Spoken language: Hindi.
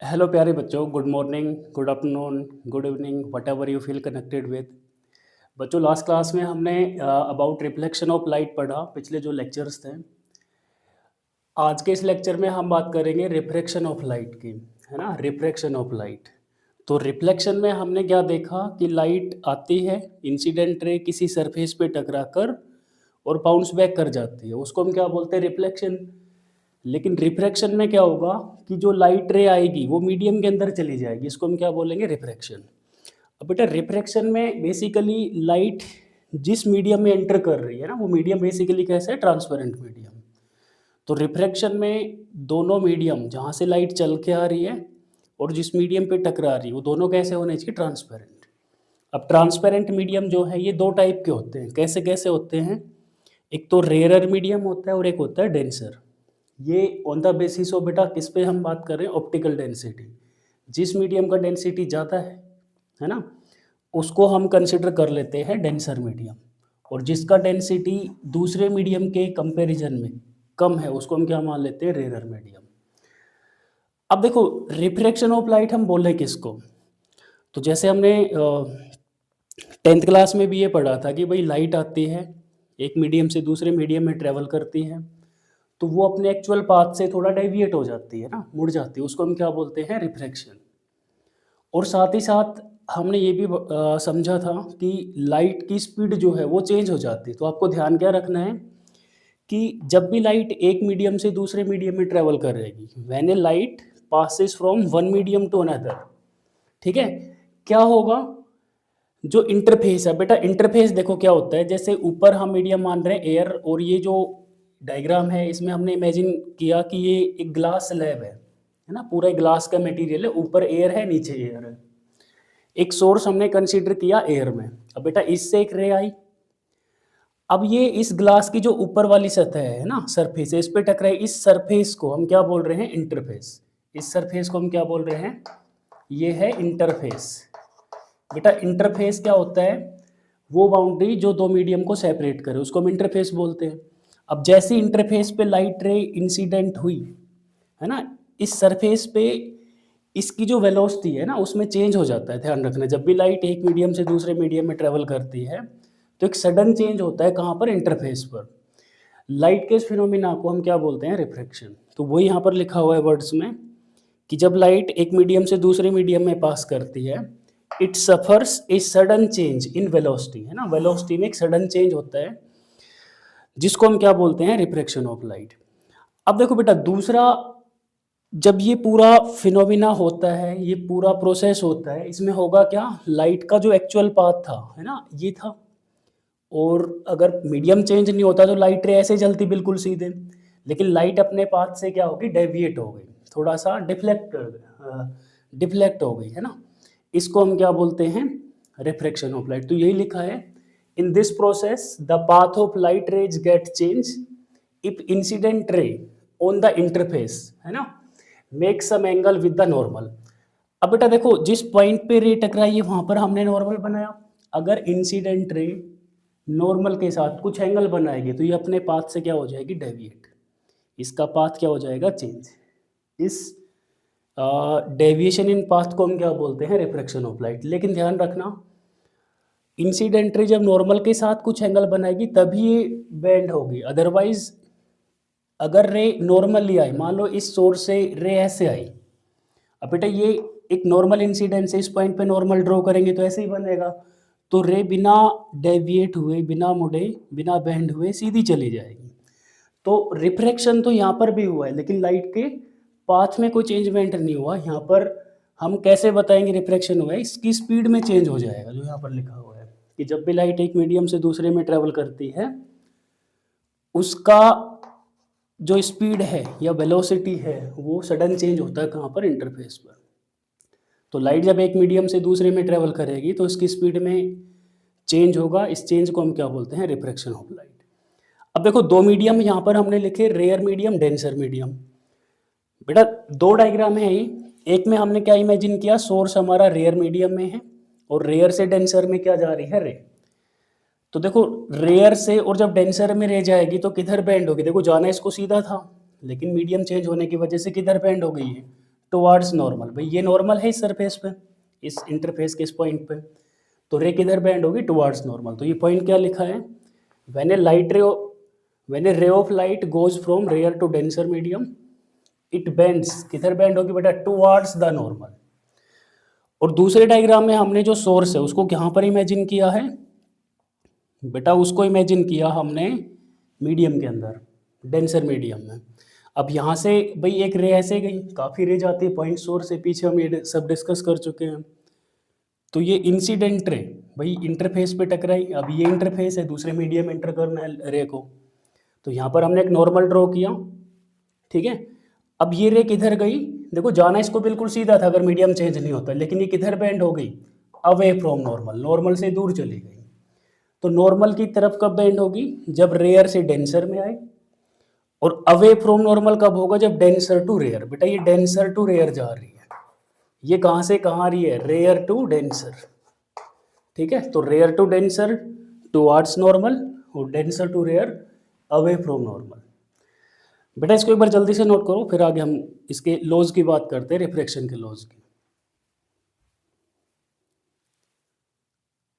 हेलो प्यारे बच्चों, good morning, good afternoon, good evening, whatever you feel connected with. बच्चों, लास्ट क्लास में हमने अबाउट रिफ्लेक्शन ऑफ लाइट पढ़ा, पिछले जो लेक्चर्स थे। आज के इस लेक्चर में हम बात करेंगे रिफ्रैक्शन ऑफ लाइट की, है ना। Refraction of light. तो रिफ्लेक्शन में हमने क्या देखा कि लाइट आती है, इंसिडेंट रे किसी सरफेस पे टकरा कर और बाउंस बैक कर जाती है, उसको हम क्या बोलते हैं, रिफ्लेक्शन। लेकिन रिफ्रैक्शन में क्या होगा कि जो लाइट रे आएगी वो मीडियम के अंदर चली जाएगी, इसको हम क्या बोलेंगे, रिफ्रैक्शन। अब बेटा रिफ्रैक्शन में बेसिकली लाइट जिस मीडियम में एंटर कर रही है ना, वो मीडियम बेसिकली कैसा है, ट्रांसपेरेंट मीडियम। तो रिफ्रैक्शन में दोनों मीडियम जहाँ से लाइट चल के आ रही है और जिस मीडियम पे टकरा रही है वो दोनों कैसे होने चाहिए, ट्रांसपेरेंट। अब ट्रांसपेरेंट मीडियम जो है ये दो टाइप के होते हैं, कैसे कैसे होते हैं। एक तो रेयरर मीडियम होता है और एक होता है डेंसर। ये ऑन द बेसिस ऑफ बेटा किस पे हम बात कर रहे हैं, ऑप्टिकल डेंसिटी। जिस मीडियम का डेंसिटी ज़्यादा है ना, उसको हम कंसिडर कर लेते हैं डेंसर मीडियम। और जिसका डेंसिटी दूसरे मीडियम के कंपैरिजन में कम है उसको हम क्या मान लेते हैं, रेयरर मीडियम। अब देखो रिफ्रैक्शन ऑफ लाइट हम बोल रहे हैं किसको, तो जैसे हमने 10th क्लास में भी ये पढ़ा था कि भाई लाइट आती है, एक मीडियम से दूसरे मीडियम में ट्रेवल करती है, तो वो अपने एक्चुअल पाथ से थोड़ा डेविएट हो जाती है ना, मुड़ जाती है, उसको हम क्या बोलते हैं, रिफ्रैक्शन। और साथ ही साथ हमने ये भी समझा था कि लाइट की स्पीड जो है वो चेंज हो जाती है। तो आपको ध्यान क्या रखना है कि जब भी लाइट एक मीडियम से दूसरे मीडियम में ट्रेवल करेगी, when a light passes from one medium to another, ठीक है, क्या होगा, जो इंटरफेस है बेटा, इंटरफेस देखो क्या होता है, जैसे ऊपर हम मीडियम मान रहे हैं एयर, और ये जो डायग्राम है इसमें हमने इमेजिन किया कि ये एक ग्लास स्लैब है ना, पूरा ग्लास का मटेरियल है, ऊपर एयर है, नीचे एयर है। एक सोर्स हमने कंसीडर किया एयर में। अब बेटा इससे एक रे आई, अब ये इस ग्लास की जो ऊपर वाली सतह है ना, सरफेस है, इस पे टकराई, इस सरफेस को हम क्या बोल रहे हैं, इंटरफेस। इस सरफेस को हम क्या बोल रहे हैं, ये है इंटरफेस। बेटा इंटरफेस क्या होता है, वो बाउंड्री जो दो मीडियम को सेपरेट करे उसको हम इंटरफेस बोलते हैं। अब जैसे इंटरफेस पे लाइट रे इंसिडेंट हुई, है ना, इस सरफेस पे इसकी जो वेलोसिटी है ना उसमें चेंज हो जाता है। ध्यान रखना, जब भी लाइट एक मीडियम से दूसरे मीडियम में ट्रेवल करती है तो एक सडन चेंज होता है, कहाँ पर, इंटरफेस पर। लाइट के इस फिनोमिना को हम क्या बोलते हैं, रिफ्रैक्शन। तो वो यहाँ पर लिखा हुआ है वर्ड्स में कि जब लाइट एक मीडियम से दूसरे मीडियम में पास करती है, it suffers a sudden change in velocity, है ना, वेलोसिटी में एक सडन चेंज होता है, जिसको हम क्या बोलते हैं, रिफ्रैक्शन ऑफ लाइट। अब देखो बेटा दूसरा, जब ये पूरा फिनोमिना होता है, ये पूरा प्रोसेस होता है, इसमें होगा क्या, लाइट का जो एक्चुअल पाथ था, है ना, ये था, और अगर मीडियम चेंज नहीं होता तो लाइट रे ऐसे चलती बिल्कुल सीधे, लेकिन लाइट अपने पाथ से क्या होगी, डेविएट हो गई, थोड़ा सा डिफ्लेक्ट हो गई, है ना। इसको हम क्या बोलते हैं, रिफ्रैक्शन ऑफ लाइट। तो यही लिखा है, in this process the path of light rays get change if incident ray on the interface, है ना, make some angle with the normal. अब बेटा देखो जिस पॉइंट पे रे टकराई है वहां पर हमने नॉर्मल बनाया, अगर इंसिडेंट रे नॉर्मल के साथ कुछ एंगल बनाएगी तो ये अपने पाथ से क्या हो जाएगी, डेविएट, इसका पाथ क्या हो जाएगा, चेंज। इस डेविएशन इन पाथ को हम क्या बोलते हैं, रिफ्रैक्शन ऑफ लाइट। लेकिन ध्यान रखना, इंसिडेंट रे जब नॉर्मल के साथ कुछ एंगल बनाएगी तभी ये बेंड होगी, अदरवाइज अगर रे नॉर्मली आई, मान लो इस सोर्स से रे ऐसे आई, अब बेटा ये एक नॉर्मल इंसिडेंट से इस पॉइंट पे नॉर्मल ड्रॉ करेंगे तो ऐसे ही बनेगा, तो रे बिना डेविएट हुए, बिना मुड़े, बिना बेंड हुए सीधी चली जाएगी। तो रिफ्रैक्शन तो यहाँ पर भी हुआ है, लेकिन लाइट के पाथ में कोई चेंजमेंट नहीं हुआ। यहाँ पर हम कैसे बताएंगे रिफ्रैक्शन हुआ है, इसकी स्पीड में चेंज हो जाएगा, जो यहाँ पर लिखा हुआ है कि जब भी लाइट एक मीडियम से दूसरे में ट्रेवल करती है, उसका जो स्पीड है या वेलोसिटी है वो सडन चेंज होता है, कहाँ पर, इंटरफेस पर। तो लाइट जब एक मीडियम से दूसरे में ट्रेवल करेगी तो इसकी स्पीड में चेंज होगा, इस चेंज को हम क्या बोलते हैं, रिफ्रैक्शन ऑफ लाइट। अब देखो दो मीडियम यहाँ पर हमने लिखे, रेयर मीडियम, डेंसर मीडियम। बेटा दो डायग्राम है ये, एक में हमने क्या इमेजिन किया, सोर्स हमारा रेयर मीडियम में है और रेयर से डेंसर में क्या जा रही है, रे। तो देखो रेयर से, और जब डेंसर में रे जाएगी तो किधर बेंड होगी, देखो जाना इसको सीधा था, लेकिन मीडियम चेंज होने की वजह से किधर बेंड हो गई है, टुवार्ड्स नॉर्मल। भाई ये नॉर्मल है इस सरफेस पे, इस इंटरफेस के इस पॉइंट पे, तो रे किधर बेंड होगी? Towards normal. तो ये पॉइंट क्या लिखा है? When a ray of light goes from rarer to denser medium it bends, किधर बेंड होगी बेटा? Towards the normal. और दूसरे डायग्राम में हमने जो सोर्स है उसको कहाँ पर इमेजिन किया है बेटा? उसको इमेजिन किया हमने मीडियम के अंदर, डेंसर मीडियम में। अब यहाँ से भाई एक रे ऐसे गई, काफ़ी रे जाती है पॉइंट सोर्स से, पीछे हम ये सब डिस्कस कर चुके हैं। तो ये इंसिडेंट रे भाई इंटरफेस पे टकराई, अब ये इंटरफेस है, दूसरे मीडियम एंटर करना है रे को, तो यहाँ पर हमने एक नॉर्मल ड्रॉ किया, ठीक है। अब ये रे किधर गई? देखो जाना इसको बिल्कुल सीधा था अगर मीडियम चेंज नहीं होता, लेकिन ये किधर बेंड हो गई? अवे फ्रॉम नॉर्मल, नॉर्मल से दूर चली गई। तो नॉर्मल की तरफ कब बेंड होगी? जब रेयर से डेंसर में आए। और अवे फ्रॉम नॉर्मल कब होगा? जब डेंसर टू रेयर। बेटा ये डेंसर टू रेयर जा रही है, ये कहाँ से कहाँ आ रही है? रेयर टू डेंसर, ठीक है। तो rarer to denser towards normal, और denser to rarer away from normal. बेटा इसको एक बार जल्दी से नोट करो, फिर आगे हम इसके लॉज की बात करते हैं, रिफ्रैक्शन के लॉज की।